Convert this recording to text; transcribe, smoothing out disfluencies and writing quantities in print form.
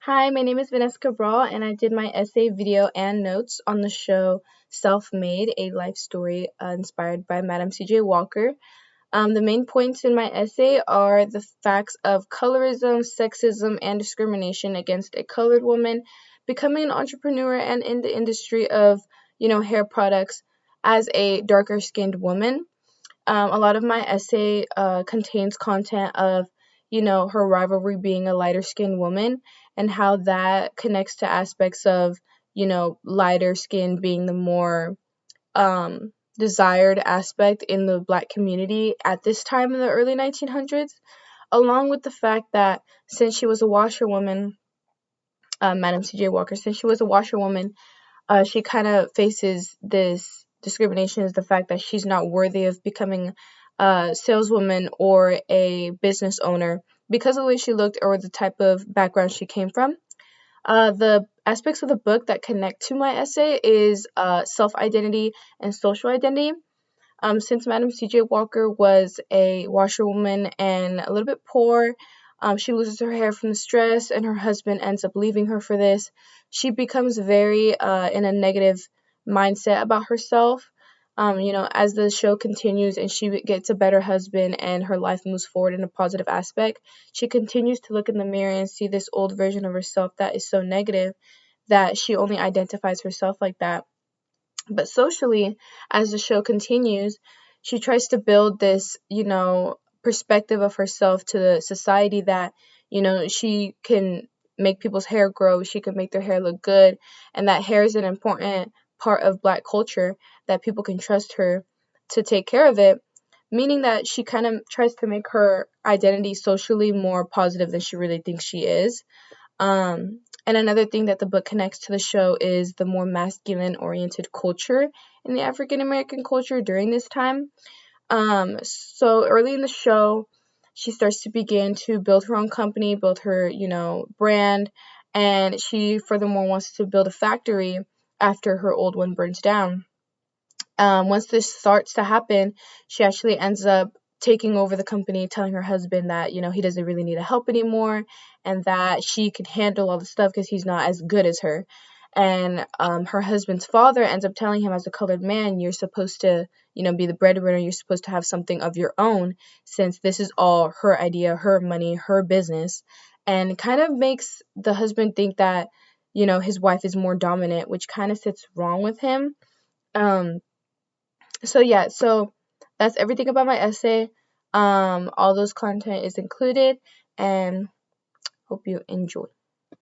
Hi, my name is Vanessa Cabral, and I did my essay, video, and notes on the show Self-Made, a life story inspired by Madam C.J. Walker. The main points in my essay are the facts of colorism, sexism, and discrimination against a colored woman, becoming an entrepreneur, and in the industry of, hair products as a darker skinned woman. A lot of my essay contains content of, her rivalry being a lighter skinned woman and how that connects to aspects of, lighter skin being the more desired aspect in the black community at this time in the early 1900s, along with the fact that since she was a washerwoman, Madam C.J. Walker, since she was a washerwoman, she kind of faces this discrimination as the fact that she's not worthy of becoming a saleswoman or a business owner because of the way she looked or the type of background she came from. The aspects of the book that connect to my essay is self-identity and social identity. Since Madam C.J. Walker was a washerwoman and a little bit poor, she loses her hair from the stress, and her husband ends up leaving her for this. She becomes very in a negative mindset about herself. As the show continues and she gets a better husband and her life moves forward in a positive aspect, she continues to look in the mirror and see this old version of herself that is so negative that she only identifies herself like that. But socially, as the show continues, she tries to build this, perspective of herself to the society that, she can make people's hair grow, she can make their hair look good, and that hair is an important part of black culture, that people can trust her to take care of it, meaning that she kind of tries to make her identity socially more positive than she really thinks she is. And another thing that the book connects to the show is the more masculine oriented culture in the African American culture during this time. So early in the show, she starts to begin to build her own company, build her, brand, and she furthermore wants to build a factory after her old one burns down. Once this starts to happen, she actually ends up taking over the company, telling her husband that, he doesn't really need help anymore and that she can handle all the stuff because he's not as good as her. And her husband's father ends up telling him, as a colored man, you're supposed to, be the breadwinner. You're supposed to have something of your own, since this is all her idea, her money, her business. And kind of makes the husband think that, his wife is more dominant, which kind of sits wrong with him. Um, so that's everything about my essay. All those content is included, and hope you enjoy.